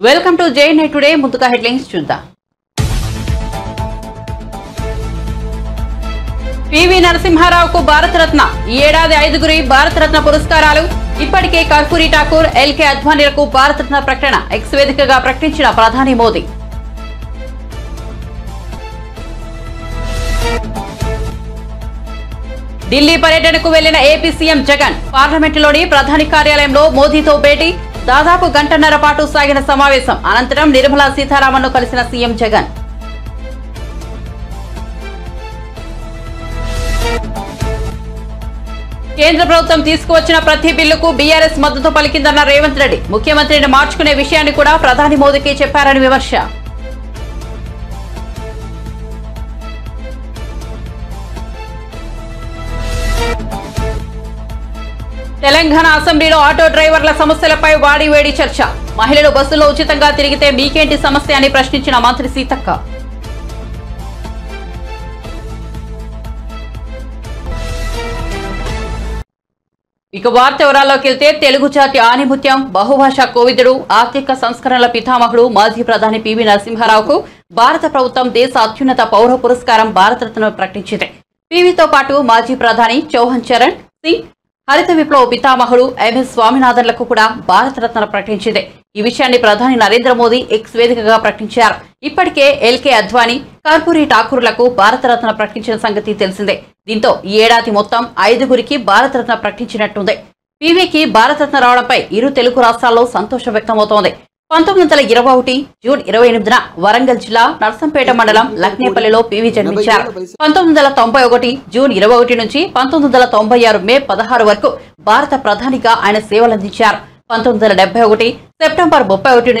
Welcome to JNI today. ముందుగా headlines చూద్దాం. PV నరసింహారావుకు Bharat Ratna. ఈ ఏడాది 5గురి భారతరత్న పురస్కారాలు. ఇప్పటికే కర్పూరి ఠాకూర్, ఎల్కే అద్వానీలకు భారతరత్న ప్రకటన ఎక్స్ వేదికగా ప్రకటించిన ప్రధాని మోదీ. ఢిల్లీ పర్యటనకు వెళ్లిన ఏపీ సీఎం జగన్ పార్లమెంటులోని ప్రధాని కార్యాలయంలో మోదీతో భేటీ. దాదాపు గంటన్నర పాటు సాగిన సమావేశం అనంతరం నిర్మలా సీతారామన్ను కలిసిన సీఎం జగన్. కేంద్ర ప్రభుత్వం తీసుకువచ్చిన ప్రతి బిల్లుకు బీఆర్ఎస్ మద్దతు పలికిందన్న రేవంత్ రెడ్డి. ముఖ్యమంత్రిని మార్చుకునే విషయాన్ని కూడా ప్రధాని మోదీకి చెప్పారని విమర్శ. తెలంగాణ అసెంబ్లీలో ఆటో డ్రైవర్ల సమస్యలపై వాడివేడి చర్చ. మహిళలు బస్సులో ఉచితంగా తిరిగితే మీకేంటి సమస్య అని ప్రశ్నించిన మంత్రి సీతక్క. ఇక వార్త వివరాల్లోకి వెళ్తే తెలుగు జాతి ఆణిముత్యం, బహుభాషా కోవిదుడు, ఆర్థిక సంస్కరణల పితామహుడు మాజీ ప్రధాని పివి నరసింహారావుకు భారత ప్రభుత్వం దేశ అత్యున్నత పౌర పురస్కారం భారతరత్న ప్రకటించింది. పివితో పాటు మాజీ ప్రధాని చౌహాన్ చరణ్ సింగ్, హరిత విప్లవ పితామహుడు ఎంఎస్ స్వామినాథన్లకు కూడా భారతరత్న ప్రకటించింది. ఈ విషయాన్ని ప్రధాని నరేంద్ర మోదీ ఎక్స్ వేదికగా ప్రకటించారు. ఇప్పటికే ఎల్కే అద్వానీ, కర్పూరి ఠాకూర్లకు భారతరత్న ప్రకటించిన సంగతి తెలిసిందే. దీంతో ఈ ఏడాది మొత్తం 5గురికి భారతరత్న ప్రకటించినట్టుంది. పివికి భారతరత్న రావడంపై ఇరు తెలుగు రాష్ట్రాల్లో సంతోషం వ్యక్తమవుతోంది. 1921 జూన్ 28న వరంగల్ జిల్లా నర్సంపేట మండలం లక్నేపల్లిలో పివి జన్మించారు. 1991 జూన్ 21 నుంచి 1996 మే 16 వరకు భారత ప్రధానిగా ఆయన సేవలందించారు. 1971 సెప్టెంబర్ 30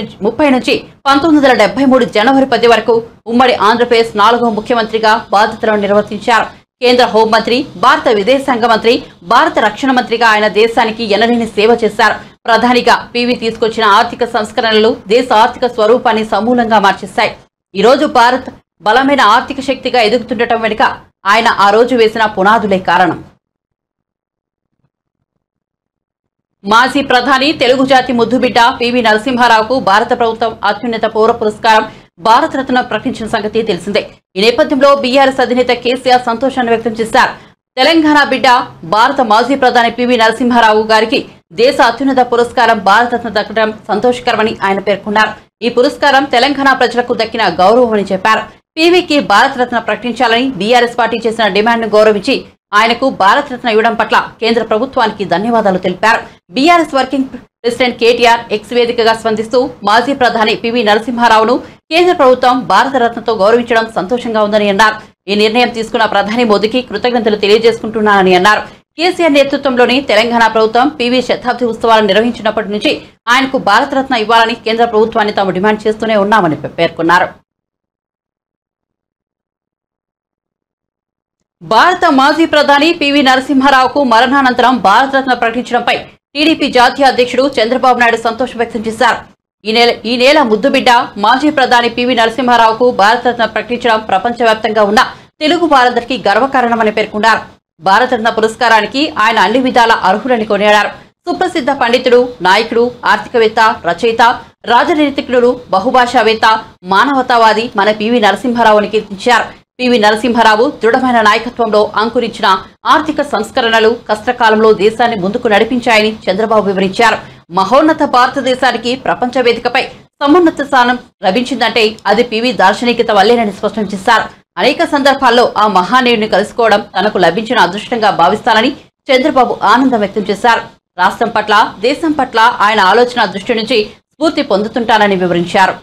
నుంచి 1973 జనవరి 10 వరకు ఉమ్మడి ఆంధ్రప్రదేశ్ 4వ ముఖ్యమంత్రిగా బాధ్యతలను నిర్వర్తించారు. కేంద్ర హోంమంత్రి, భారత విదేశాంగ మంత్రి, భారత రక్షణ మంత్రిగా ఆయన దేశానికి ఎనలేని సేవ చేశారు. ప్రధానిగా పివి తీసుకొచ్చిన ఆర్థిక సంస్కరణలు దేశ ఆర్థిక స్వరూపాన్ని సమూలంగా మార్చేశాయి. ఈ రోజు భారత్ బలమైన ఆర్థిక శక్తిగా ఎదుగుతుండటం వెనుక ఆయన ఆ రోజు వేసిన పునాదులే కారణం. మాజీ ప్రధాని, తెలుగు జాతి ముద్దుబిడ్డ పివి నరసింహారావుకు భారత ప్రభుత్వం అత్యున్నత పౌర పురస్కారం భారతరత్న ప్రకటించిన సంగతి తెలిసిందే. ఈ నేపథ్యంలో బీఆర్ఎస్ అధినేత కేసీఆర్ సంతోషాన్ని వ్యక్తం చేశారు. తెలంగాణ బిడ్డ, భారత మాజీ ప్రధాని పివి నరసింహారావు గారికి దేశ అత్యున్నత పురస్కారం భారతరత్న దక్కడం సంతోషకరమని ఆయన పేర్కొన్నారు. ఈ పురస్కారం తెలంగాణ ప్రజలకు దక్కిన గౌరవమని చెప్పారు. పివికి భారతరత్న ప్రకటించాలని బీఆర్ఎస్ పార్టీ చేసిన డిమాండ్ను గౌరవించి ఆయనకు భారతరత్న ఇవ్వడం పట్ల కేంద్ర ప్రభుత్వానికి ధన్యవాదాలు తెలిపారు. BRS working president KTR X వేదికగా స్పందిస్తూ మాజీ ప్రధాని పివి నరసింహారావును కేంద్ర ప్రభుత్వం భారతరత్నతో గౌరవించడం సంతోషంగా ఉందని అన్నారు. ఈ నిర్ణయం తీసుకున్న ప్రధాని మోదీకి కృతజ్ఞతలు తెలియజేసుకుంటున్నానని అన్నారు. కేసీఆర్ నేతృత్వంలోని తెలంగాణ ప్రభుత్వం పివి శతాబ్ది ఉత్సవాలను నిర్వహించినప్పటి నుంచి ఆయనకు భారతరత్న ఇవ్వాలని కేంద్ర ప్రభుత్వాన్ని తాము డిమాండ్ చేస్తూనే ఉన్నామని పేర్కొన్నారు. భారత మాజీ ప్రధాని పివి నరసింహారావుకు మరణానంతరం భారతరత్న ప్రకటించడంపై టీడీపీ జాతీయ అధ్యక్షుడు చంద్రబాబు నాయుడు సంతోషం వ్యక్తం చేశారు. ఈ నెల ముద్దుబిడ్డ మాజీ ప్రధాని పివి నరసింహారావుకు భారతరత్న ప్రకటించడం ప్రపంచవ్యాప్తంగా ఉన్న తెలుగు వారందరికీ గర్వకారణమని పేర్కొన్నారు. భారతరత్న పురస్కారానికి ఆయన అన్ని విధాల అర్హులని కొనియాడారు. సుప్రసిద్ధ పండితుడు, నాయకుడు, ఆర్థికవేత్త, రచయిత, రాజనీతిజ్ఞుడు, బహుభాషావేత్త, మానవతావాది మన పివి నరసింహారావుని కీర్తించారు. పివి నరసింహారావు దృఢమైన నాయకత్వంలో అంకురించిన ఆర్థిక సంస్కరణలు కష్టకాలంలో దేశాన్ని ముందుకు నడిపించాయని చంద్రబాబు వివరించారు. మహోన్నత భారతదేశానికి ప్రపంచ వేదికపై సమున్నత స్థానం లభించిందంటే అది పివి దార్శనికత వల్లేనని స్పష్టం చేశారు. అనేక సందర్భాల్లో ఆ మహానీయుడిని కలుసుకోవడం తనకు లభించిన అదృష్టంగా భావిస్తానని చంద్రబాబు ఆనందం వ్యక్తం చేశారు. రాష్ట్రం పట్ల, దేశం పట్ల ఆయన ఆలోచన దృష్టి నుంచి స్ఫూర్తి పొందుతుంటానని వివరించారు.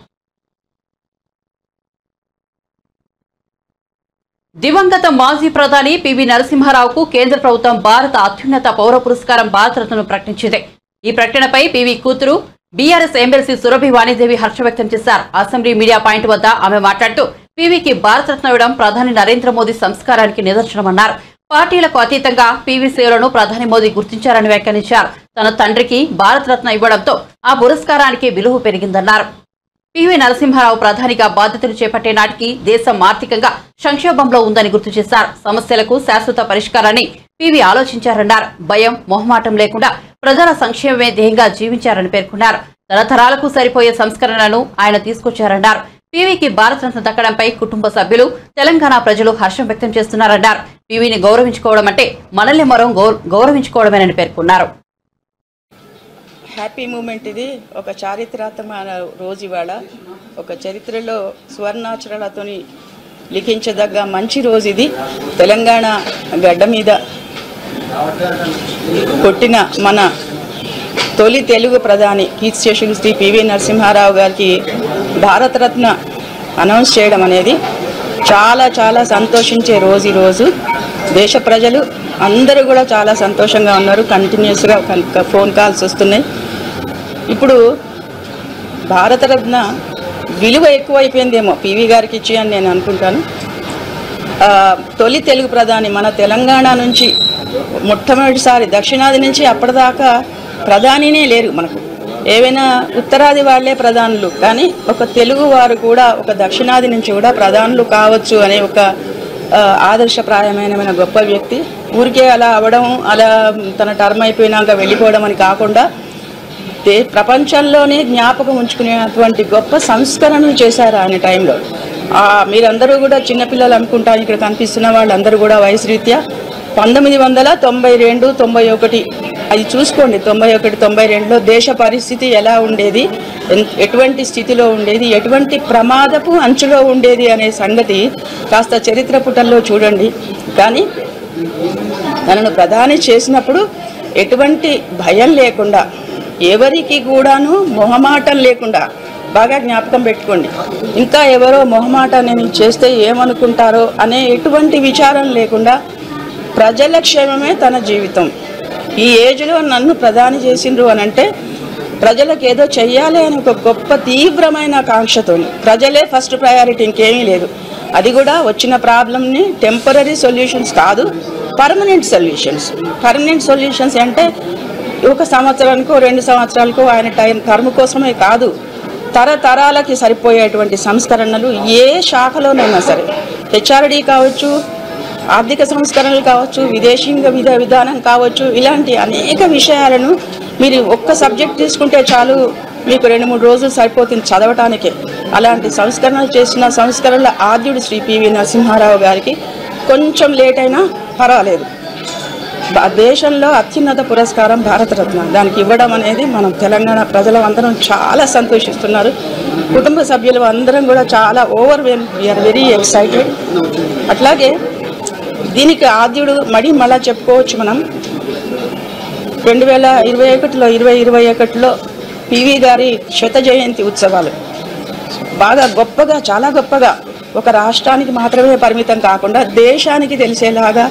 దివంగత మాజీ ప్రధాని పివి నరసింహారావుకు కేంద్ర ప్రభుత్వం భారత అత్యున్నత పౌర పురస్కారం భారతరత్నను ప్రకటించింది. ఈ ప్రకటనపై పివి కూతురు బీఆర్ఎస్ ఎమ్మెల్సీ సురభి వాణిదేవి హర్షం వ్యక్తం చేశారు. అసెంబ్లీ మీడియా పాయింట్ వద్ద ఆమె మాట్లాడుతూ పివికి భారతరత్న ఇవ్వడం ప్రధాని నరేంద్ర మోదీ సంస్కారానికి నిదర్శనమన్నారు. పార్టీలకు అతీతంగా పివి సేవలను ప్రధాని మోదీ గుర్తించారని వ్యాఖ్యానించారు. తన తండ్రికి భారతరత్న ఇవ్వడంతో ఆ పురస్కారానికి విలువ పెరిగిందన్నారు. పివి నరసింహారావు ప్రధానిగా బాధ్యతలు చేపట్టే నాటికి దేశం ఆర్థికంగా సంక్షోభంలో ఉందని గుర్తు చేశారు. సమస్యలకు శాశ్వత పరిష్కారాన్ని పివి ఆలోచించారన్నారు. భయం, మొహమాటం లేకుండా ప్రజల సంక్షేమమే ధ్యేయంగా జీవించారని పేర్కొన్నారు. తరతరాలకు సరిపోయే సంస్కరణలను ఆయన తీసుకొచ్చారన్నారు. పీవీకి భారతరత్న దక్కడంపై కుటుంబ సభ్యులు, తెలంగాణ ప్రజలు హర్షం వ్యక్తం చేస్తున్నారన్నారు. పీవీని గౌరవించుకోవడం అంటే మనల్ని మరో గౌరవించుకోవడమేనని పేర్కొన్నారు. హ్యాపీ మూమెంట్ ఇది. ఒక చారిత్రాత్మక రోజు ఇవాళ. ఒక చరిత్రలో సువర్ణాక్షరాలతోని లిఖించదగ్గ మంచి రోజు ఇది. తెలంగాణ గడ్డ మీద కొట్టిన మన తొలి తెలుగు ప్రధాని కీర్తిశేషులు శ్రీ పివి నరసింహారావు గారికి భారతరత్న అనౌన్స్ చేయడం అనేది చాలా చాలా సంతోషించే రోజు ఈరోజు. దేశ ప్రజలు అందరూ కూడా చాలా సంతోషంగా ఉన్నారు. కంటిన్యూస్గా ఫోన్ కాల్స్ వస్తున్నాయి. ఇప్పుడు భారతరత్న విలువ ఎక్కువైపోయిందేమో పివి గారికి ఇచ్చి అని నేను అనుకుంటాను. తొలి తెలుగు ప్రధాని మన తెలంగాణ నుంచి మొట్టమొదటిసారి, దక్షిణాది నుంచి అప్పటిదాకా ప్రధానినే లేరు మనకు. ఏవైనా ఉత్తరాది వాళ్లే ప్రధానులు, కానీ ఒక తెలుగు వారు కూడా ఒక దక్షిణాది నుంచి కూడా ప్రధానులు కావచ్చు అనే ఒక ఆదర్శప్రాయమైన గొప్ప వ్యక్తి. ఊరికే అలా అవ్వడం, అలా తన టర్మ్ అయిపోయినాక వెళ్ళిపోవడం అని కాకుండా ప్రపంచంలోనే జ్ఞాపకం ఉంచుకునేటువంటి గొప్ప సంస్కరణలు చేశారు ఆయన టైంలో. మీరందరూ కూడా చిన్నపిల్లలు అనుకుంటాను, ఇక్కడ కనిపిస్తున్న వాళ్ళందరూ కూడా వయసు రీత్యా 1992, 91 అది చూసుకోండి. 91, 92లో దేశ పరిస్థితి ఎలా ఉండేది, ఎటువంటి స్థితిలో ఉండేది, ఎటువంటి ప్రమాదపు అంచులో ఉండేది అనే సంగతి కాస్త చరిత్ర పుటల్లో చూడండి. కానీ తనను ప్రధాని చేసినప్పుడు ఎటువంటి భయం లేకుండా, ఎవరికి కూడాను మొహమాటం లేకుండా, బాగా జ్ఞాపకం పెట్టుకోండి. ఇంకా ఎవరో మొహమాట నేను చేస్తే ఏమనుకుంటారో అనే ఎటువంటి విచారం లేకుండా ప్రజల క్షేమమే తన జీవితం. ఈ ఏజ్లో నన్ను ప్రధాని చేసిండ్రు అని అంటే ప్రజలకు ఏదో చెయ్యాలి అని ఒక గొప్ప తీవ్రమైన ఆకాంక్షతో, ప్రజలే ఫస్ట్ ప్రయారిటీ, ఇంకేమీ లేదు. అది కూడా వచ్చిన ప్రాబ్లమ్ని టెంపరీ సొల్యూషన్స్ కాదు, పర్మనెంట్ సొల్యూషన్స్. పర్మనెంట్ సొల్యూషన్స్ అంటే ఒక సంవత్సరానికో 2 సంవత్సరాలకో ఆయన టర్మ్ కోసమే కాదు, తరతరాలకి సరిపోయేటువంటి సంస్కరణలు ఏ శాఖలోనైనా సరే, హెచ్ఆర్డీ కావచ్చు, ఆర్థిక సంస్కరణలు కావచ్చు, విదేశీంగ విధానం కావచ్చు, ఇలాంటి అనేక విషయాలను మీరు ఒక్క సబ్జెక్ట్ తీసుకుంటే చాలు, మీకు 2-3 రోజులు సరిపోతుంది చదవటానికే. అలాంటి సంస్కరణలు చేసిన సంస్కరణల ఆద్యుడు శ్రీ పివి నరసింహారావు గారికి కొంచెం లేట్ అయినా పర్వాలేదు, దేశంలో అత్యున్నత పురస్కారం భారతరత్న దానికి ఇవ్వడం అనేది మనం తెలంగాణ ప్రజలందరం చాలా సంతోషిస్తున్నారు. కుటుంబ సభ్యులు అందరం కూడా చాలా వీఆర్ వెరీ ఎక్సైటెడ్. అట్లాగే దీనికి ఆద్యుడు మళ్ళా చెప్పుకోవచ్చు మనం. 2021లో పివి గారి శత జయంతి ఉత్సవాలు బాగా గొప్పగా, చాలా గొప్పగా, ఒక రాష్ట్రానికి మాత్రమే పరిమితం కాకుండా దేశానికి తెలిసేలాగా,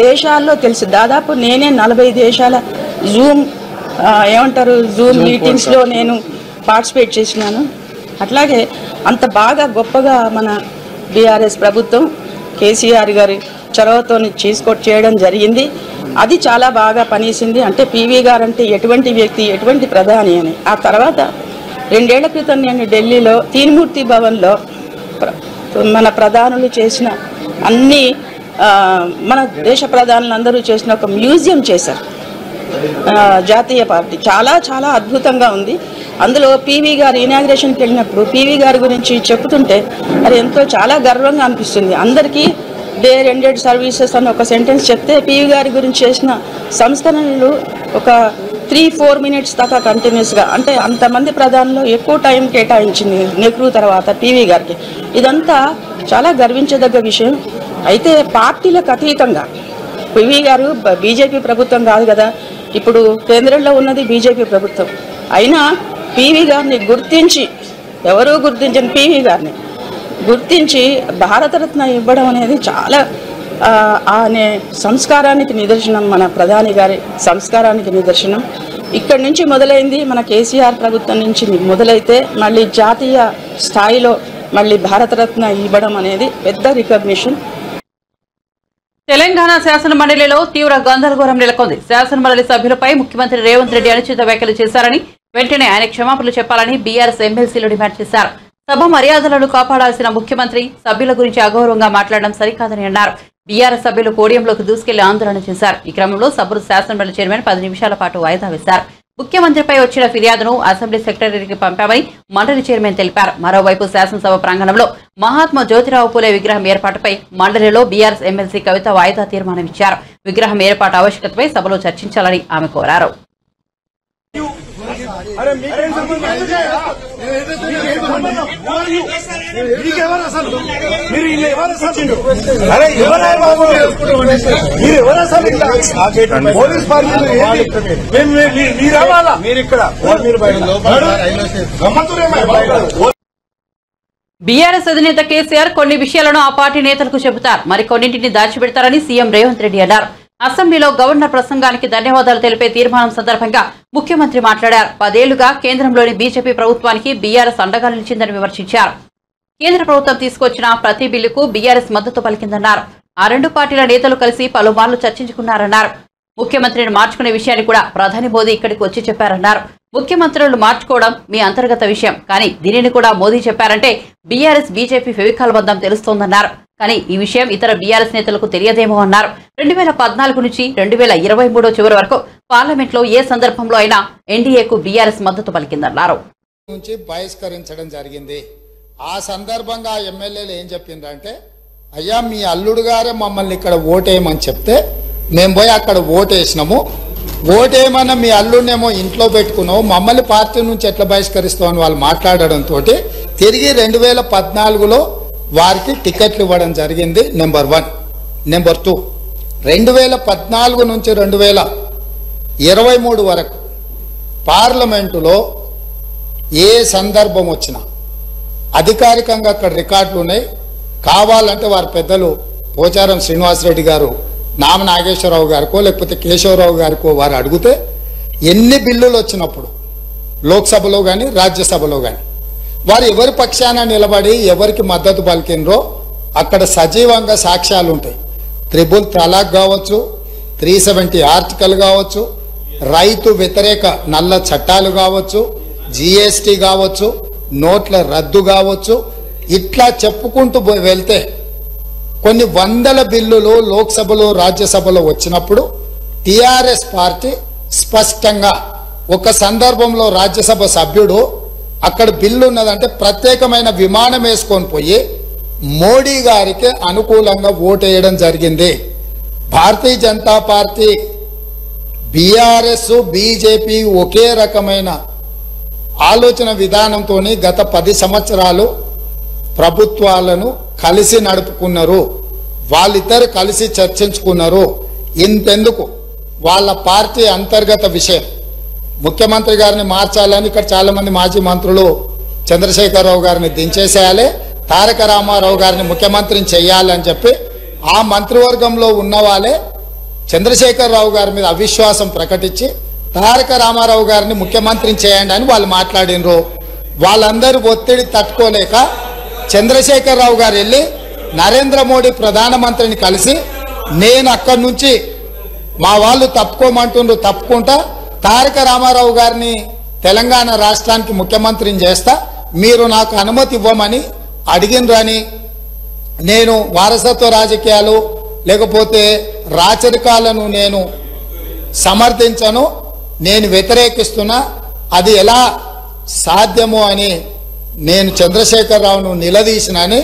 దేశాల్లో తెలుసు. దాదాపు నేనే 40 దేశాల జూమ్ మీటింగ్స్లో నేను పార్టిసిపేట్ చేసినాను. అట్లాగే అంత బాగా గొప్పగా మన బీఆర్ఎస్ ప్రభుత్వం కేసీఆర్ గారి చొరవతో చేయడం జరిగింది. అది చాలా బాగా పనిచేసింది. అంటే పివి గారు అంటే ఎటువంటి వ్యక్తి, ఎటువంటి ప్రధాని అని. ఆ తర్వాత 2 ఏళ్ల క్రితం నేను ఢిల్లీలో తీన్మూర్తి భవన్లో మన ప్రధానులు చేసిన అన్ని, మన దేశ ప్రధానులందరూ చేసిన ఒక మ్యూజియం చేశారు, జాతీయ పార్టీ. చాలా చాలా అద్భుతంగా ఉంది. అందులో పివి గారు ఇనాగ్రేషన్కి వెళ్ళినప్పుడు పివి గారి గురించి చెప్తుంటే అది ఎంతో చాలా గర్వంగా అనిపిస్తుంది. అందరికీ డే రెండెడ్ సర్వీసెస్ అని ఒక సెంటెన్స్ చెప్తే పివి గారి గురించి చేసిన సంస్కరణలు ఒక 3-4 మినిట్స్ దాకా కంటిన్యూస్గా, అంటే అంతమంది ప్రధానులు ఎక్కువ టైం కేటాయించింది నెహ్రూ తర్వాత పివి గారికి. ఇదంతా చాలా గర్వించదగ్గ విషయం. అయితే పార్టీలకు అతీతంగా పివి గారు, బీజేపీ ప్రభుత్వం కాదు కదా, ఇప్పుడు కేంద్రంలో ఉన్నది బీజేపీ ప్రభుత్వం, అయినా పివి గారిని గుర్తించి, ఎవరూ గుర్తించని పివి గారిని గుర్తించి భారతరత్న ఇవ్వడం అనేది చాలా అనే సంస్కారానికి నిదర్శనం, మన ప్రధాని గారి సంస్కారానికి నిదర్శనం. ఇక్కడి నుంచి మొదలైంది, మన కేసీఆర్ ప్రభుత్వం నుంచి మొదలైతే మళ్ళీ జాతీయ స్థాయిలో మళ్ళీ భారతరత్న ఇవ్వడం అనేది పెద్ద రికగ్నిషన్. తెలంగాణ శాసన మండలిలో తీవ్ర గందరగోళం నెలకొంది. శాసనమండలి సభ్యులపై ముఖ్యమంత్రి రేవంత్ రెడ్డి అనుచిత వ్యాఖ్యలు చేశారని, వెంటనే ఆయన క్షమాపణలు చెప్పాలని బీఆర్ఎస్ ఎమ్మెల్సీలు డిమాండ్ చేశారు. సభ మర్యాదలను కాపాడాల్సిన ముఖ్యమంత్రి సభ్యుల గురించి అగౌరవంగా మాట్లాడడం సరికాదని అన్నారు. బీఆర్ఎస్ సభ్యులు పోడియంలోకి దూసుకెళ్లి ఆందోళన చేశారు. ఈ క్రమంలో సభను శాసనమండలి చైర్మన్ 10 నిమిషాల పాటు వాయిదా వేశారు. ముఖ్యమంత్రిపై వచ్చిన ఫిర్యాదును అసెంబ్లీ సెక్రటరీకి పంపామని మండలి చైర్మన్ తెలిపారు. మరోవైపు శాసనసభ ప్రాంగణంలో మహాత్మా జ్యోతిరావు పూలే విగ్రహం ఏర్పాటుపై మండలిలో బీఆర్ఎస్ ఎమ్మెల్సీ కవిత వాయిదా తీర్మానం ఇచ్చారు. విగ్రహం ఏర్పాటు ఆవశ్యకతపై సభలో చర్చించాలని ఆమె కోరారు. బీఆర్ఎస్ అధినేత కేసీఆర్ కొన్ని విషయాలను ఆ పార్టీ నేతలకు చెబుతారు, మరికొన్నింటిని దాచిపెడతారని సీఎం రేవంత్ రెడ్డి అన్నారు. అసెంబ్లీలో గవర్నర్ ప్రసంగానికి ధన్యవాదాలు తెలిపే తీర్మానం సందర్భంగా ముఖ్యమంత్రి మాట్లాడారు. 10 ఏళ్లుగా కేంద్రంలోని బీజేపీ ప్రభుత్వానికి బీఆర్ఎస్ అండగా నిలిచిందని విమర్శించారు. కేంద్ర ప్రభుత్వం తీసుకొచ్చిన ప్రతి బిల్లుకు బీఆర్ఎస్ మద్దతు పలికిందన్నారు. ఆ 2 పార్టీల నేతలు కలిసి పలుమార్లు చర్చించుకున్నారన్నారు. ముఖ్యమంత్రిని మార్చుకునే విషయాన్ని కూడా ప్రధాని మోదీ ఇక్కడికి వచ్చి చెప్పారన్నారు. ముఖ్యమంత్రులను మార్చుకోవడం మీ అంతర్గత విషయం, కానీ దీనిని కూడా మోదీ చెప్పారంటే బీఆర్ఎస్ బీజేపీ ఫెవికాల్ బంధం తెలుస్తోందన్నారు. కానీ ఈ విషయం ఇతర బీఆర్ఎస్ నేతలకు తెలియదేమో అన్నారు. 2014 నుంచి 2023 చివరి వరకు పార్లమెంట్లో ఏ సందర్భంలో అయినా ఎన్డీఏకు బీఆర్ఎస్ మద్దతు పలికిందన్నారు. నుంచి బహిష్కరించడం జరిగింది. ఆ సందర్భంగా ఎమ్మెల్యేలు ఏం చెప్పిందంటే, అయ్యా మీ అల్లుడు గారే మమ్మల్ని ఇక్కడ ఓటేయమని చెప్తే మేము పోయి అక్కడ ఓటేసినాము, ఓటేయమన్నా మీ అల్లుడినేమో ఇంట్లో పెట్టుకున్నావు, మమ్మల్ని పార్టీ నుంచి ఎట్లా బహిష్కరిస్తామని వాళ్ళు మాట్లాడడంతో తిరిగి 2014లో వారికి టికెట్లు ఇవ్వడం జరిగింది. నెంబర్ 1. నెంబర్ 2, 2014 నుంచి 2023 వరకు పార్లమెంటులో ఏ సందర్భం వచ్చినా అధికారికంగా అక్కడ రికార్డులు ఉన్నాయి. కావాలంటే వారి పెద్దలు పోచారం శ్రీనివాసరెడ్డి గారు, నామ నాగేశ్వరరావు గారికో లేకపోతే కేశవరావు గారికో వారు అడిగితే ఎన్ని బిల్లులు వచ్చినప్పుడు లోక్సభలో కానీ రాజ్యసభలో కానీ వారు ఎవరి పక్షాన నిలబడి ఎవరికి మద్దతు పలికినరో అక్కడ సజీవంగా సాక్ష్యాలు ఉంటాయి. 3 తలాక్ కావచ్చు, 370 ఆర్టికల్ కావచ్చు, రైతు వ్యతిరేక నల్ల చట్టాలు కావచ్చు, జీఎస్టీ కావచ్చు, నోట్ల రద్దు కావచ్చు, ఇట్లా చెప్పుకుంటూ వెళ్తే కొన్ని వందల బిల్లులు లోక్సభలో రాజ్యసభలో వచ్చినప్పుడు టిఆర్ఎస్ పార్టీ స్పష్టంగా ఒక సందర్భంలో రాజ్యసభ సభ్యుడు అక్కడ బిల్లు ఉన్నదంటే ప్రత్యేకమైన విమానం వేసుకొని పోయి మోడీ గారికి అనుకూలంగా ఓటేయడం జరిగింది. Bharatiya Janata party, BRS, BJP ఒకే రకమైన ఆలోచన విధానంతో గత 10 సంవత్సరాలు ప్రభుత్వాలను కలిసి నడుపుకున్నారు. వాళ్ళిద్దరు కలిసి చర్చించుకున్నారు. ఇంతెందుకు వాళ్ళ పార్టీ అంతర్గత విషయం ముఖ్యమంత్రి గారిని మార్చాలని ఇక్కడ చాలా మంది మాజీ మంత్రులు చంద్రశేఖరరావు గారిని దించేసేయాలి, తారక రామారావు గారిని ముఖ్యమంత్రిని చేయాలని చెప్పి ఆ మంత్రివర్గంలో ఉన్న వాళ్ళే చంద్రశేఖరరావు గారి మీద అవిశ్వాసం ప్రకటించి తారక రామారావు గారిని ముఖ్యమంత్రిని చేయండి అని వాళ్ళు మాట్లాడినరు. వాళ్ళందరూ ఒత్తిడి తట్టుకోలేక చంద్రశేఖరరావు గారు వెళ్ళి నరేంద్ర మోడీ ప్రధానమంత్రిని కలిసి నేను అక్కడి నుంచి మా వాళ్ళు తప్పుకోమంటుండ్రు, తప్పుకుంటా తారక రామారావు గారిని తెలంగాణ రాష్ట్రానికి ముఖ్యమంత్రిని చేస్తా, మీరు నాకు అనుమతి ఇవ్వమని అడిగినరని, నేను వారసత్వ రాజకీయాలు లేకపోతే రాచరికాలను నేను సమర్థించను, నేను వ్యతిరేకిస్తున్నా, అది ఎలా సాధ్యమో అని నేను చంద్రశేఖరరావును నిలదీసినని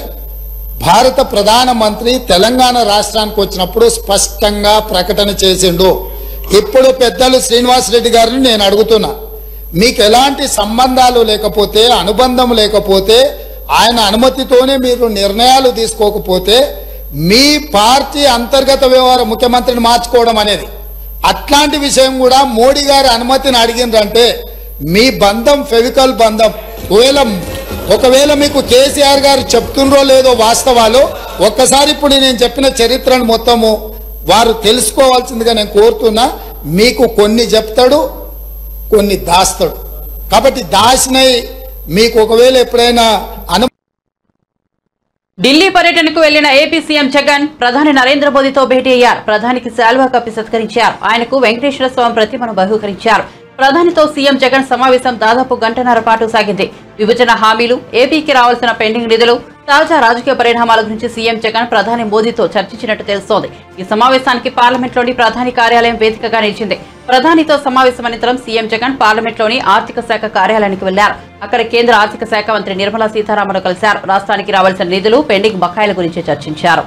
భారత ప్రధానమంత్రి తెలంగాణ రాష్ట్రానికి వచ్చినప్పుడు స్పష్టంగా ప్రకటన చేసిండు. ఇప్పుడు పెద్దలు శ్రీనివాసరెడ్డి గారిని నేను అడుగుతున్నా, మీకు ఎలాంటి సంబంధాలు లేకపోతే, అనుబంధం లేకపోతే, ఆయన అనుమతితోనే మీరు నిర్ణయాలు తీసుకోకపోతే మీ పార్టీ అంతర్గత వ్యవహారం ముఖ్యమంత్రిని మార్చుకోవడం అనేది, అట్లాంటి విషయం కూడా మోడీ గారి అనుమతిని అడిగిందంటే మీ బంధం ఫెవికల్ బంధం. ఒకవేళ మీకు కేసీఆర్ గారు చెప్తుండ్రో లేదో వాస్తవాలు ఒక్కసారి ఇప్పుడు నేను చెప్పిన చరిత్రను మొత్తము వారు తెలుసుకోవాల్సిందిగా నేను కోరుతున్నా. మీకు కొన్ని చెప్తాడు, కొన్ని దాస్తాడు. కాబట్టి దాసినై మీకు ఒకవేళ ఎప్పుడైనా ఢిల్లీ పర్యటనకు వెళ్లిన ఏపీ సీఎం జగన్ ప్రధాని నరేంద్ర మోదీతో భేటీ అయ్యారు. ప్రధానికి శాల్వా కప్పి సత్కరించారు. ఆయనకు వెంకటేశ్వర స్వామి ప్రతిమను బహూకరించారు. ప్రధానితో సీఎం జగన్ సమావేశం దాదాపు గంటన్నర పాటు సాగింది. విభజన హామీలు, ఏపీకి రావాల్సిన పెండింగ్ నిధులు, తాజా రాజకీయ పరిణామాల గురించి సీఎం జగన్ ప్రధాని మోదీతో చర్చించినట్టు తెలుస్తోంది. ఈ సమావేశానికి పార్లమెంట్లోని ప్రధాని కార్యాలయం వేదికగా నిలిచింది. ప్రధానితో సమావేశం అనంతరం సీఎం జగన్ పార్లమెంట్లోని ఆర్థిక శాఖ కార్యాలయానికి వెళ్లారు. అక్కడ కేంద్ర ఆర్థిక శాఖ మంత్రి నిర్మలా సీతారామన్ కలిశారు. రాష్ట్రానికి రావాల్సిన నిధులు, పెండింగ్ బకాయిల గురించి చర్చించారు.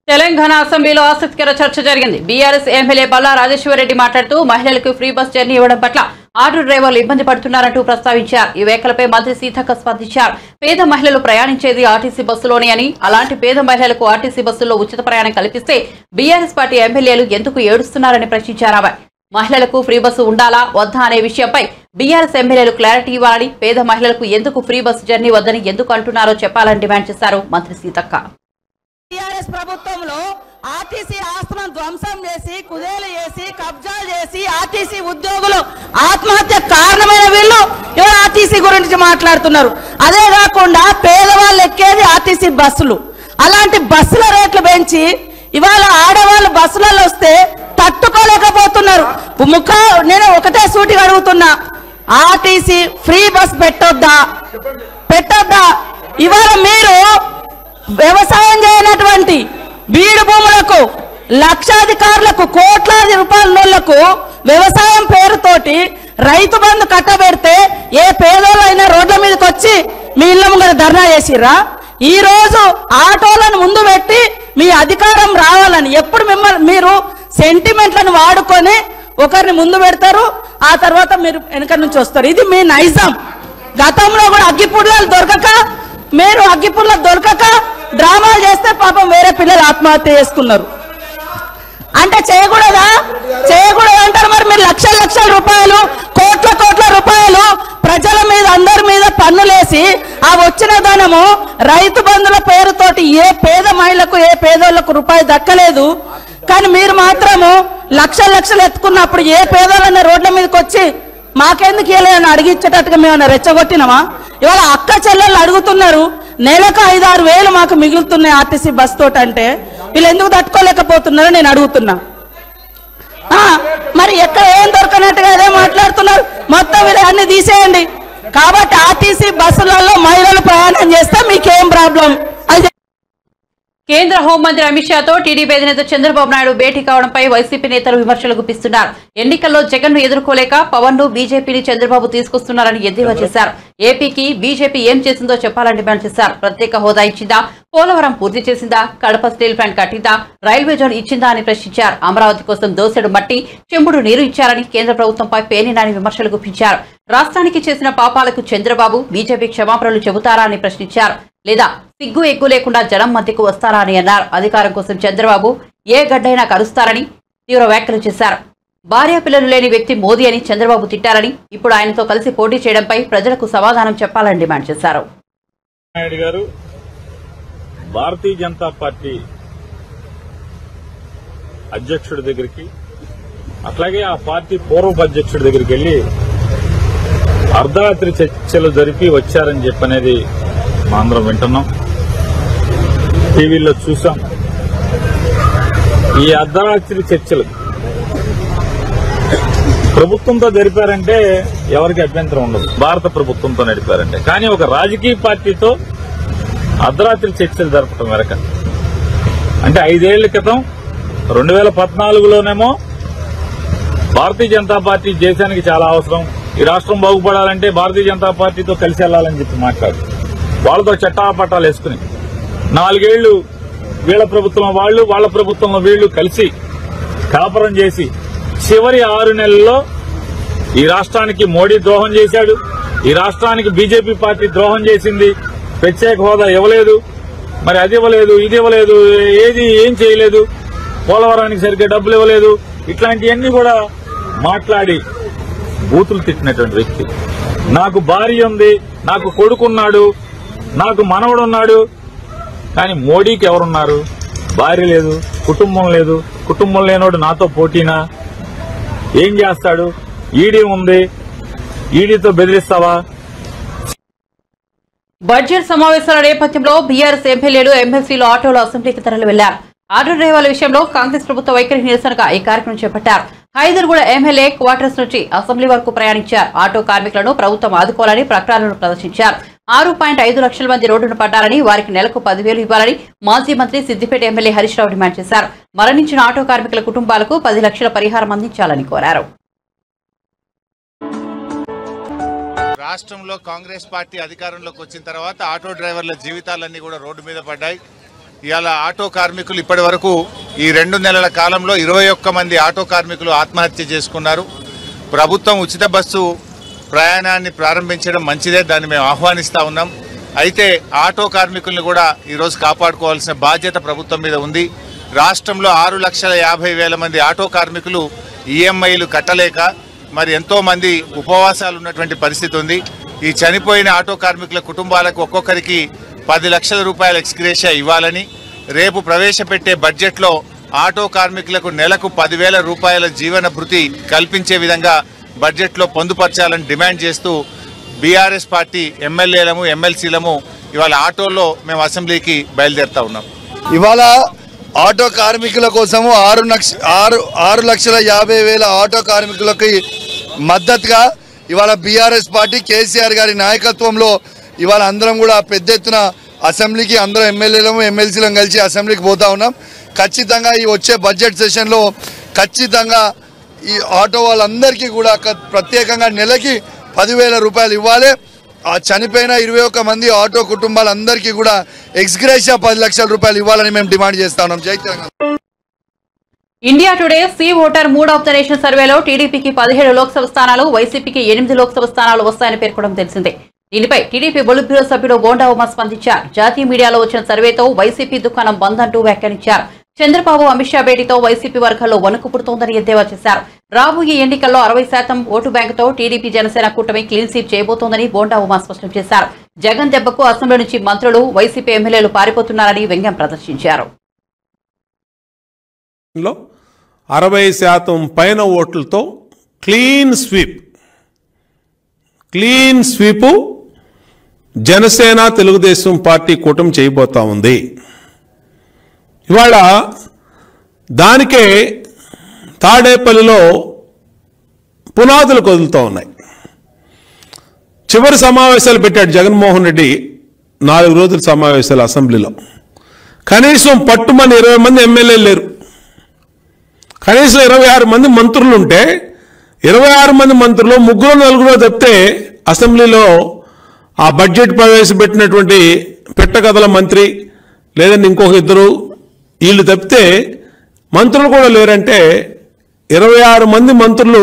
తెలంగాణ అసెంబ్లీలో ఆసక్తికర చర్చ జరిగింది. బీఆర్ఎస్ ఎమ్మెల్యే బల్లా రాజేశ్వరరెడ్డి మాట్లాడుతూ మహిళలకు ఫ్రీ బస్ జర్నీ ఇవ్వడం పట్ల ఆటో డ్రైవర్లు ఇబ్బంది పడుతున్నారంటూ ప్రస్తావించారు. ఈ వ్యాఖ్యలపై మంత్రి సీతక్క స్పందించారు. పేద మహిళలు ప్రయాణించేది ఆర్టీసీ బస్సులోనే అని, అలాంటి పేద మహిళలకు ఆర్టీసీ బస్సుల్లో ఉచిత ప్రయాణం కల్పిస్తే బీఆర్ఎస్ పార్టీ ఎమ్మెల్యేలు ఎందుకు ఏడుస్తున్నారని ప్రశ్నించారు. ఆమె మహిళలకు ఫ్రీ బస్సు ఉండాలా వద్దా అనే విషయంపై బీఆర్ఎస్ ఎమ్మెల్యేలు క్లారిటీ ఇవ్వాలని, పేద మహిళలకు ఎందుకు ఫ్రీ బస్సు జర్నీ వద్దని ఎందుకు అంటున్నారో చెప్పాలని డిమాండ్ చేశారు మంత్రి సీతక్క. టీఆర్ఎస్ ప్రభుత్వంలో ఆర్టీసీ ఆస్తులను ధ్వంసం చేసి, కుదేలు చేసి, కబ్జాలు చేసి ఆర్టీసీ ఉద్యోగులు ఆత్మహత్య కారణమైన వీళ్ళు ఇవాళ ఆర్టీసీ గురించి మాట్లాడుతున్నారు. అదే కాకుండా పేదవాళ్ళు ఎక్కేది ఆర్టీసీ బస్సులు. అలాంటి బస్సుల రేట్లు పెంచి ఇవాళ ఆడవాళ్ళు బస్సులలో వస్తే తట్టుకోలేకపోతున్నారు. నేను ఒకటే సూటిగా అడుగుతున్నా, ఆర్టీసీ ఫ్రీ బస్ పెట్టొద్దా? ఇవాళ మీరు వ్యవసాయం చేయనటువంటి బీడు భూములకు, లక్షాధికారులకు, కోట్లాది రూపాయల నోళ్లకు వ్యవసాయం పేరుతోటి రైతు బంధు కట్టబెడితే ఏ పేదోళ్ళైనా రోడ్ల మీదకి వచ్చి మీ ఇళ్ళ ముంగర ధర్నా చేసిర్రా? ఈ రోజు ఆటోలను ముందు పెట్టి మీ అధికారం రావాలని ఎప్పుడు మీరు సెంటిమెంట్లను వాడుకొని ఒకరిని ముందు పెడతారు, ఆ తర్వాత మీరు వెనక నుంచి వస్తారు. ఇది మీ నైజం. గతంలో కూడా అగ్గిపుల్లలు దొరకక డ్రామాలు చేస్తే పాపం వేరే పిల్లలు ఆత్మహత్య చేసుకున్నారు. అంటే చేయకూడదు అంటారు. మరి మీరు లక్షల రూపాయలు, కోట్ల రూపాయలు ప్రజల మీద, అందరి మీద పన్నులేసి ఆ వచ్చిన ధనము రైతు బంధుల పేరుతోటి ఏ పేద మహిళకు, ఏ పేదోళ్లకు రూపాయి దక్కలేదు. కానీ మీరు మాత్రము లక్షలు ఎత్తుకున్నప్పుడు ఏ పేదోళ్ళన్న రోడ్ల మీదకి వచ్చి మాకెందుకు ఇవ్వలేదని అడిగించేటట్టుగా మేమన్నా రెచ్చగొట్టినామా? ఇవాళ అక్క చెల్లెళ్ళు అడుగుతున్నారు, నెలకు 5-6 వేలు మాకు మిగులుతున్నాయి ఆర్టీసీ బస్ తోటి. అంటే వీళ్ళు ఎందుకు తట్టుకోలేకపోతున్నారో నేను అడుగుతున్నా. మరి ఎక్కడ ఏం దొరకనట్టుగా అదే మాట్లాడుతున్నారు. మొత్తం వీళ్ళు అన్ని తీసేయండి. కాబట్టి ఆర్టీసీ బస్సులలో మహిళలు ప్రయాణం చేస్తే మీకేం ప్రాబ్లం? కేంద్ర హోంమంత్రి అమిత్ షాతో టీడీపీ అధినేత చంద్రబాబు నాయుడు భేటీ కావడంపై వైసీపీ నేతలు విమర్శలు గుప్పిస్తున్నారు. ఎన్నికల్లో జగన్ ను ఎదుర్కోలేక పవన్ ను బీజేపీని చంద్రబాబు తీసుకొస్తున్నారని ఎద్దేవా చేశారు. ఏపీకి బీజేపీ ఏం చేసిందో చెప్పాలని డిమాండ్ చేశారు. ప్రత్యేక హోదా ఇచ్చిందా? పోలవరం పూర్తి చేసిందా? కడప స్టీల్ ప్లాంట్ కట్టిందా? రైల్వే జోన్ ఇచ్చిందా అని ప్రశ్నించారు. అమరావతి కోసం దోసెడు మట్టి, చెంబుడు నీరు ఇచ్చారని కేంద్ర ప్రభుత్వంపై పేర్నినాని విమర్శలు గుప్పించారు. రాష్ట్రానికి చేసిన పాపాలకు చంద్రబాబు, బీజేపీ క్షమాపణలు చెబుతారా అని ప్రశ్నించారు. లేదా సిగ్గు ఎగ్గు లేకుండా జనం మధ్యకు వస్తారా అని అన్నారు. అధికారం కోసం చంద్రబాబు ఏ గడ్డైనా కరుస్తారని తీవ్ర వ్యాఖ్యలు చేశారు. భార్య పిల్లలు లేని వ్యక్తి మోదీ అని చంద్రబాబు తిట్టారని, ఇప్పుడు ఆయనతో కలిసి పోటీ చేయడంపై ప్రజలకు సమాధానం చెప్పాలని డిమాండ్ చేశారు. నాయుడు గారు భారతీయ జనతా పార్టీ అధ్యక్షుడి దగ్గరికి, అట్లాగే ఆ పార్టీ పూర్వపు అధ్యక్షుడి దగ్గరికి వెళ్లి అర్ధరాత్రి చర్చలు జరిపి వచ్చారని చెప్పనేది మా అందరం వింటున్నాం, టీవీలో చూసాం. ఈ అర్ధరాత్రి చర్చలు ప్రభుత్వంతో జరిపారంటే ఎవరికి అభ్యంతరం ఉండదు, భారత ప్రభుత్వంతో నడిపారంటే. కానీ ఒక రాజకీయ పార్టీతో అర్ధరాత్రి చర్చలు జరపడం వెనక అంటే 5 ఏళ్ల క్రితం 2014లోనేమో భారతీయ జనతా పార్టీ దేశానికి చాలా అవసరం, ఈ రాష్ట్రం బాగుపడాలంటే భారతీయ జనతా పార్టీతో కలిసి వెళ్లాలని చెప్పి మాట్లాడు, వాళ్ళతో చట్టాపట్టాలు వేసుకుని 4 ఏళ్లు వీళ్ల ప్రభుత్వంలో వాళ్ళు, వాళ్ళ ప్రభుత్వంలో వీళ్లు కలిసి కాపురం చేసి చివరి 6 నెలల్లో ఈ రాష్ట్రానికి మోడీ ద్రోహం చేశాడు, ఈ రాష్ట్రానికి బీజేపీ పార్టీ ద్రోహం చేసింది. ప్రత్యేక హోదా ఇవ్వలేదు, మరి అది ఇవ్వలేదు, ఇది ఇవ్వలేదు, ఏం చేయలేదు, పోలవరానికి సరిగ్గా డబ్బులు ఇవ్వలేదు, ఇట్లాంటివన్నీ కూడా మాట్లాడి బూతులు తిట్టినటువంటి వ్యక్తి. నాకు భార్య ఉంది, నాకు కొడుకున్నాడు, నాకు మనవడున్నాడు, కానీ మోడీకి ఎవరున్నారు? భార్య లేదు, కుటుంబం లేదు. కుటుంబం లేనోడు నాతో పోటీనా? ఏం చేస్తాడు? ఈడీ ఉంది, ఈడీతో బెదిరిస్తావా? బడ్జెట్ సమావేశాల నేపథ్యంలో బీఆర్ఎస్ ఎమ్మెల్యేలు, ఎమ్మెల్సీలు ఆటోలో అసెంబ్లీకి తరలి వెళ్లారు. ఆటో డ్రైవర్ల విషయంలో కాంగ్రెస్ ప్రభుత్వ వైఖరి నిరసనగా ఈ కార్యక్రమం చేపట్టారు. హైదర్గూడ ఎమ్మెల్యే క్వార్టర్స్ నుంచి అసెంబ్లీ వరకు ప్రయాణించారు. ఆటో కార్మికులను ప్రభుత్వం ఆదుకోవాలని ప్రకటనలు ప్రదర్శించారు. 6.5 లక్షల మంది రోడ్డును పడ్డారని, వారికి నెలకు 10,000 ఇవ్వాలని మాజీ మంత్రి సిద్దిపేట ఎమ్మెల్యే హరీష్ రావు డిమాండ్ చేశారు. మరణించిన ఆటో కార్మికుల కుటుంబాలకు 10 లక్షల పరిహారం అందించాలని కోరారు. రాష్ట్రంలో కాంగ్రెస్ పార్టీ అధికారంలోకి వచ్చిన తర్వాత ఆటో డ్రైవర్ల జీవితాలన్నీ కూడా రోడ్డు మీద పడ్డాయి. ఇవాళ ఆటో కార్మికులు ఇప్పటి వరకు ఈ 2 నెలల కాలంలో 21 మంది ఆటో కార్మికులు ఆత్మహత్య చేసుకున్నారు. ప్రభుత్వం ఉచిత బస్సు ప్రయాణాన్ని ప్రారంభించడం మంచిదే, దాన్ని మేము ఆహ్వానిస్తూ ఉన్నాం. అయితే ఆటో కార్మికుల్ని కూడా ఈరోజు కాపాడుకోవాల్సిన బాధ్యత ప్రభుత్వం మీద ఉంది. రాష్ట్రంలో 6,50,000 మంది ఆటో కార్మికులు ఈఎంఐలు కట్టలేక మరి ఎంతో మంది ఉపవాసాలు ఉన్నటువంటి పరిస్థితి ఉంది. ఈ చనిపోయిన ఆటో కార్మికుల కుటుంబాలకు ఒక్కొక్కరికి 10 లక్షల రూపాయల ఎక్స్గ్రేషియా ఇవ్వాలని, రేపు ప్రవేశపెట్టే బడ్జెట్లో ఆటో కార్మికులకు నెలకు 10,000 రూపాయల జీవన భృతి కల్పించే విధంగా బడ్జెట్లో పొందుపరచాలని డిమాండ్ చేస్తూ బీఆర్ఎస్ పార్టీ ఎమ్మెల్యేలము ఎమ్మెల్సీలము ఇవాళ ఆటోల్లో మేము అసెంబ్లీకి బయలుదేరుతా ఉన్నాం. ఇవాళ ఆటో కార్మికుల కోసము 6,50,000 ఆటో కార్మికులకి మద్దతుగా ఇవాళ బీఆర్ఎస్ పార్టీ కేసీఆర్ గారి నాయకత్వంలో ఇవాళ అందరం కూడా పెద్ద ఎత్తున అసెంబ్లీకి అందరం ఎమ్మెల్యేలము ఎమ్మెల్సీలను కలిసి అసెంబ్లీకి పోతా ఉన్నాం. ఖచ్చితంగా ఈ వచ్చే బడ్జెట్ సెషన్లో ఖచ్చితంగా ఈ ఆటో వాళ్ళందరికీ కూడా ప్రత్యేకంగా నెలకి 10,000 రూపాయలు ఇవ్వాలి. ఆ చనిపోయిన 21 మంది ఆటో కుటుంబాలందరికీ కూడా ఎక్స్గ్రేషియా 10 లక్షల రూపాయలు ఇవ్వాలని మేము డిమాండ్ చేస్తా ఉన్నాం. జై Telangana. India Today C voter 3 observation సర్వేలో టీడీపీకి 17 లోక్సభ స్థానాలు, వైసీపీకి 8 లోక్సభ స్థానాలు వస్తాయని పేర్కొనడం తెలిసిందే. దీనిపై టీడీపీ పొలిట్ బ్యూరో సభ్యుడు బోండా ఉమా స్పందించారు. జాతీయ మీడియాలో వచ్చిన సర్వేతో వైసీపీ దుకాణం బంద్ అంటూ వ్యాఖ్యానించారు. చంద్రబాబు అమిత్ షా భేటీతో వైసీపీ వర్గాల్లో వణుకు పుడుతోందని ఎద్దేవా చేశారు. రాబోయే ఎన్నికల్లో 60% ఓటు బ్యాంకుతో టీడీపీ జనసేన కూటమి క్లీన్ స్వీప్ చేయబోతోందని బోండా ఉమా స్పష్టం చేశారు. జగన్ దెబ్బకు అసెంబ్లీ నుంచి మంత్రులు, వైసీపీ ఎమ్మెల్యేలు పారిపోతున్నారని వ్యంగ్యం ప్రదర్శించారు. 60% పైన ఓట్లతో clean sweep Janasena Telugu Desam party కూటమి చేయబోతా ఉంది. ఇవాళ దానికే తాడేపల్లిలో పునాదులు కదులుతూ ఉన్నాయి. చివరి సమావేశాలు పెట్టాడు జగన్మోహన్ రెడ్డి, 4 రోజుల సమావేశాలు అసెంబ్లీలో. కనీసం పట్టుమని 20 మంది ఎమ్మెల్యేలు లేరు. కనీసం 26 మంది మంత్రులు ఉంటే 26 మంది మంత్రులు 3-4 తప్పితే అసెంబ్లీలో ఆ బడ్జెట్ ప్రవేశపెట్టినటువంటి పెట్టగదల మంత్రి లేదంటే ఇంకొక 2 వీళ్ళు తప్పితే మంత్రులు కూడా లేరంటే 26 మంది మంత్రులు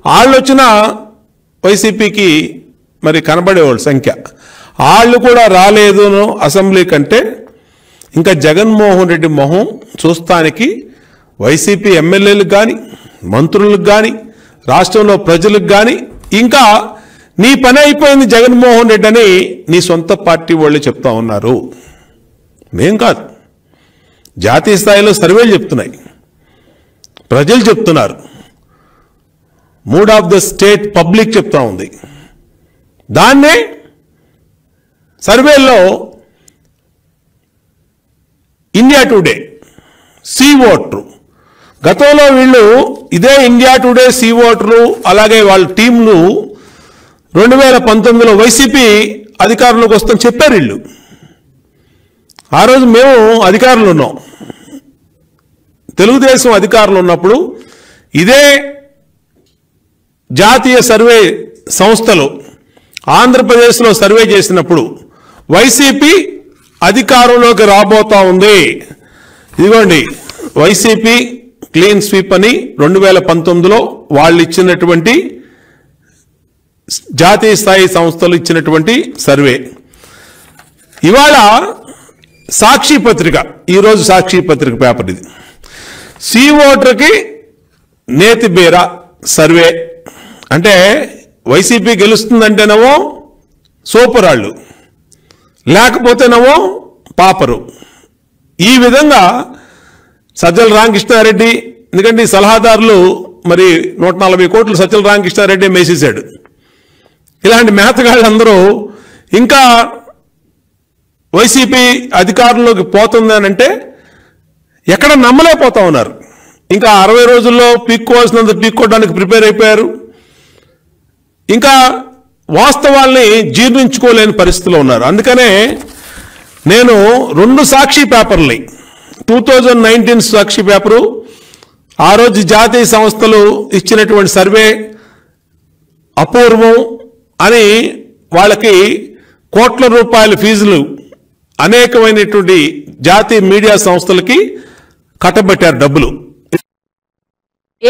వాళ్ళు వచ్చిన వైసీపీకి మరి కనబడేవాళ్ళు సంఖ్య. వాళ్ళు కూడా రాలేదు అసెంబ్లీ కంటే ఇంకా జగన్మోహన్ రెడ్డి మొహం చూస్తానికి వైసీపీ ఎమ్మెల్యేలకు కానీ మంత్రులకు కానీ రాష్ట్రంలో ప్రజలకు కానీ ఇంకా నీ పని అయిపోయింది జగన్మోహన్ రెడ్డి అని నీ సొంత పార్టీ వాళ్ళు చెప్తా ఉన్నారు. మేం కాదు, జాతీయ స్థాయిలో సర్వేలు చెప్తున్నాయి, ప్రజలు చెప్తున్నారు, mood of the state public చెప్తా ఉంది. దాన్నే సర్వేల్లో ఇండియా టుడే సి ఓటరు, గతంలో వీళ్ళు ఇదే ఇండియా టుడే సి ఓటరు అలాగే వాళ్ళ టీంలు 2019లో వైసీపీ అధికారంలోకి వస్తామని చెప్పారు వీళ్ళు. ఆ రోజు మేము అధికారులు ఉన్నాం, తెలుగుదేశం అధికారులు ఉన్నప్పుడు ఇదే జాతీయ సర్వే సంస్థలు ఆంధ్రప్రదేశ్లో సర్వే చేసినప్పుడు వైసీపీ అధికారంలోకి రాబోతా ఉంది. ఇదిగోండి వైసీపీ క్లీన్ స్వీప్ అని 2019లో వాళ్ళు ఇచ్చినటువంటి జాతీయ స్థాయి సంస్థలు ఇచ్చినటువంటి సర్వే. ఇవాళ సాక్షి పత్రిక, ఈరోజు సాక్షి పత్రిక పేపర్ ఇది, సి ఓటర్కి నేతి బీర సర్వే అంటే వైసీపీ గెలుస్తుందంటేనేమో సూపరాళ్ళు, లేకపోతేనేమో పాపరు. ఈ విధంగా సజ్జల రామకృష్ణారెడ్డి, ఎందుకంటే ఈ సలహాదారులు మరి 140 కోట్లు సజ్జల రామకృష్ణారెడ్డి మేసేశాడు. ఇలాంటి మేతగాళ్ళందరూ ఇంకా వైసీపీ అధికారంలోకి పోతుందనంటే ఎక్కడ నమ్మలేకపోతా ఉన్నారు. ఇంకా 60 రోజుల్లో పీక్కోవాల్సినంత పీక్కోవడానికి ప్రిపేర్ అయిపోయారు. ఇంకా వాస్తవాల్ని జీర్ణించుకోలేని పరిస్థితిలో ఉన్నారు. అందుకనే నేను 2 సాక్షి పేపర్ని 2019 సాక్షి పేపరు, ఆ రోజు జాతీయ సంస్థలు ఇచ్చినటువంటి సర్వే అపూర్వం అని వాళ్ళకి కోట్ల రూపాయల ఫీజులు అనేకమైనటువంటి జాతీయ మీడియా సంస్థలకి కట్టబెట్టారు డబ్బులు.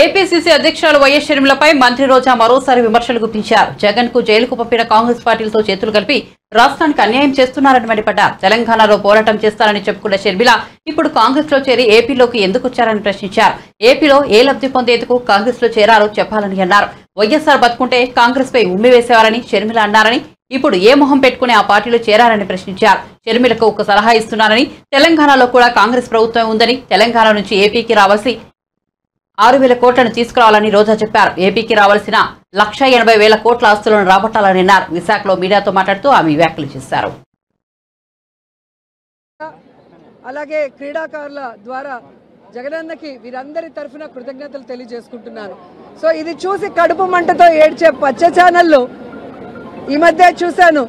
ఏపీసీసీ అధ్యక్షురాలు వైఎస్ షర్మిలపై మంత్రి రోజా మరోసారి విమర్శలు గుప్పించారు. జగన్ కు జైలుకు పంపిన కాంగ్రెస్ పార్టీలతో చేతులు కలిపి రాష్ట్రానికి అన్యాయం చేస్తున్నారని మండిపడ్డారు. తెలంగాణలో పోరాటం చేస్తారని చెప్పుకున్న షర్మిల ఇప్పుడు కాంగ్రెస్ లో చేరి ఏపీలోకి ఎందుకు వచ్చారని ప్రశ్నించారు. ఏపీలో ఏ లబ్ధి పొందేందుకు కాంగ్రెస్ లో చేరారో చెప్పాలని అన్నారు. వైఎస్ఆర్ బతుకుంటే కాంగ్రెస్ పై ఉమ్మి వేసేవారని షర్మిల అన్నారని, ఇప్పుడు ఏ మొహం పెట్టుకుని ఆ పార్టీలో చేరారని ప్రశ్నించారు. షర్మిలకు ఒక సలహా ఇస్తున్నారని, తెలంగాణలో కూడా కాంగ్రెస్ ప్రభుత్వం ఉందని, తెలంగాణ నుంచి ఏపీకి రావాల్సి 6,000 కోట్లను తీసుకురావాలని రోజా చెప్పారు. ఏపీకి రావాల్సిన 1,80,000 కోట్ల ఆస్తులను రాబట్టాలని అన్నారు. విశాఖలో మీడియాతో మాట్లాడుతూ ఆమె వ్యాఖ్యలు చేశారు. అలాగే క్రీడాకారుల ద్వారా జగనన్నకి వీరందరి తరఫున కృతజ్ఞతలు తెలియజేసుకుంటున్నాను. సో ఇది చూసి కడుపు మంటతో ఏడ్చే పచ్చ ఛానళ్ళు ఈ మధ్య చూశాను.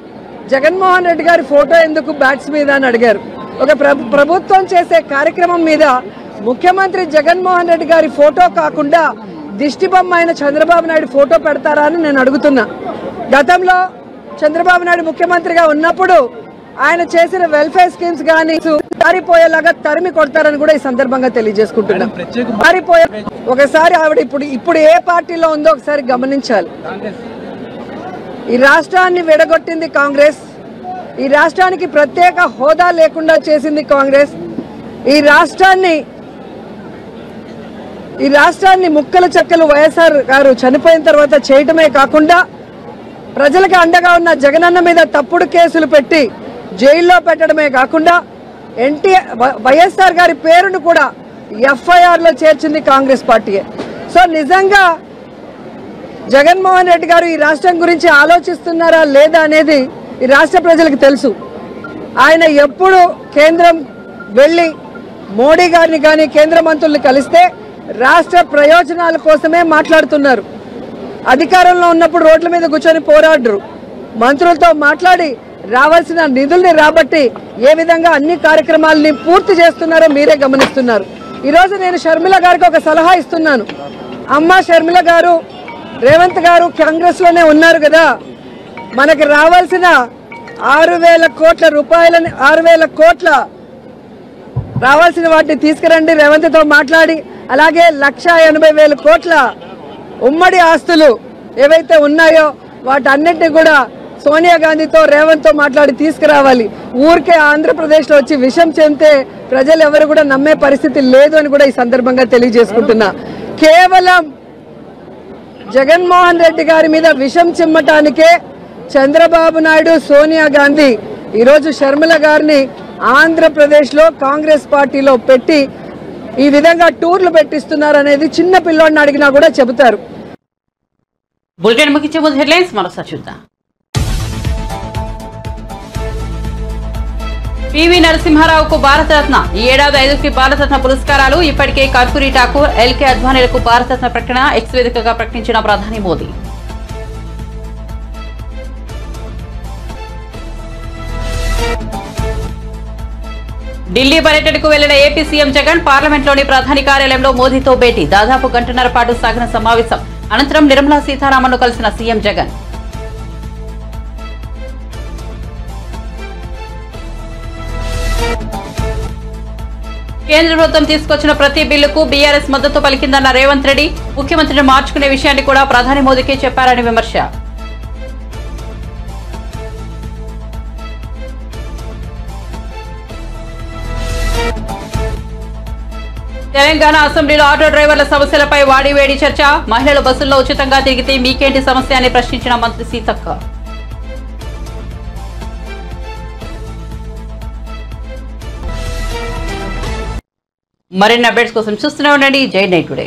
జగన్మోహన్ రెడ్డి గారి ఫోటో ఎందుకు బ్యాట్స్ మీద అని అడిగారు. ఒక ప్రభుత్వం చేసే కార్యక్రమం మీద ముఖ్యమంత్రి జగన్మోహన్ రెడ్డి గారి ఫోటో కాకుండా దిష్టి బొమ్మ అయిన చంద్రబాబు నాయుడు ఫోటో పెడతారా అని నేను అడుగుతున్నా. గతంలో చంద్రబాబు నాయుడు ముఖ్యమంత్రిగా ఉన్నప్పుడు ఆయన చేసిన వెల్ఫేర్ స్కీమ్స్ కానీ పారిపోయేలాగా తరిమి కొడతారని కూడా ఈ సందర్భంగా తెలియజేసుకుంటున్నా. పారిపోయే ఒకసారి ఆవిడ ఇప్పుడు ఏ పార్టీలో ఉందో ఒకసారి గమనించాలి. ఈ రాష్ట్రాన్ని విడగొట్టింది కాంగ్రెస్. ఈ రాష్ట్రానికి ప్రత్యేక హోదా లేకుండా చేసింది కాంగ్రెస్. ఈ రాష్ట్రాన్ని ముక్కలు చెక్కలు వైఎస్ఆర్ గారు చనిపోయిన తర్వాత చేయటమే కాకుండా ప్రజలకు అండగా ఉన్న జగనన్న మీద తప్పుడు కేసులు పెట్టి జైల్లో పెట్టడమే కాకుండా వైఎస్ఆర్ గారి పేరును కూడా ఎఫ్ఐఆర్లో చేర్చింది కాంగ్రెస్ పార్టీయే. సో నిజంగా జగన్మోహన్ రెడ్డి గారు ఈ రాష్ట్రం గురించి ఆలోచిస్తున్నారా లేదా అనేది ఈ రాష్ట్ర ప్రజలకు తెలుసు. ఆయన ఎప్పుడు కేంద్రం వెళ్ళి మోడీ గారిని కానీ కేంద్ర మంత్రుల్ని కలిస్తే రాష్ట్ర ప్రయోజనాల కోసమే మాట్లాడుతున్నారు. అధికారంలో ఉన్నప్పుడు రోడ్ల మీద కూర్చొని పోరాడరు. మంత్రులతో మాట్లాడి రావాల్సిన నిధుల్ని రాబట్టి ఏ విధంగా అన్ని కార్యక్రమాలని పూర్తి చేస్తున్నారో మీరే గమనిస్తున్నారు. ఈరోజు నేను షర్మిల గారికి ఒక సలహా ఇస్తున్నాను. అమ్మ షర్మిల గారు, రేవంత్ గారు కాంగ్రెస్ లోనే ఉన్నారు కదా, మనకి రావాల్సిన 6,000 కోట్ల రూపాయలని 6,000 కోట్ల రావాల్సిన వాటిని తీసుకురండి రేవంత్తో మాట్లాడి. అలాగే 1,80,000 కోట్ల ఉమ్మడి ఆస్తులు ఏవైతే ఉన్నాయో వాటన్నిటిని కూడా సోనియా గాంధీతో రేవంత్తో మాట్లాడి తీసుకురావాలి. ఊరికే ఆంధ్రప్రదేశ్లో వచ్చి విషం చెందితే ప్రజలు ఎవరు కూడా నమ్మే పరిస్థితి లేదు అని కూడా ఈ సందర్భంగా తెలియజేసుకుంటున్నా. కేవలం జగన్మోహన్ రెడ్డి గారి మీద విషం చిమ్మటానికే చంద్రబాబు నాయుడు, సోనియా గాంధీ ఈరోజు షర్మిల గారిని ఆంధ్రప్రదేశ్లో కాంగ్రెస్ పార్టీలో పెట్టి ఈ విధంగా టూర్లు పెట్టిస్తున్నారనేది చిన్న పిల్లోడిని అడిగినా కూడా చెబుతారు. బులెటిన్ ముగించే ముందు హెడ్లైన్స్ మరోసారి చూద్దాం. పివి నరసింహారావుకు భారతరత్న, ఈ ఏడాది 5కి భారతరత్న పురస్కారాలు. ఇప్పటికే కర్పూరి ఠాకూర్, ఎల్కే అద్వానీలకు భారతరత్న ప్రకటన ఎక్స్ వేదికగా ప్రకటించిన ప్రధాని మోదీ. ఢిల్లీ పర్యటనకు వెళ్లిన ఏపీ సీఎం జగన్ పార్లమెంట్లోని ప్రధాని కార్యాలయంలో మోదీతో భేటీ. దాదాపు గంటన్నర పాటు సాగిన సమావేశం అనంతరం నిర్మలా సీతారామన్ను కలిసిన సీఎం జగన్. కేంద్ర ప్రభుత్వం తీసుకొచ్చిన ప్రతి బిల్లుకు బీఆర్ఎస్ మద్దతు పలికిందన్న రేవంత్ రెడ్డి. ముఖ్యమంత్రిని మార్చుకునే విషయాన్ని కూడా ప్రధాని మోదీకే చెప్పారని విమర్శ. తెలంగాణ అసెంబ్లీలో ఆటో డ్రైవర్ల సమస్యలపై వాడివేడి చర్చ. మహిళలు బస్సుల్లో ఉచితంగా తిరిగితే మీకేంటి సమస్య అని ప్రశ్నించిన మంత్రి సీతక్క. మరిన్ని అప్డేట్స్ కోసం చూస్తూనే ఉండండి జై నైట్ టుడే.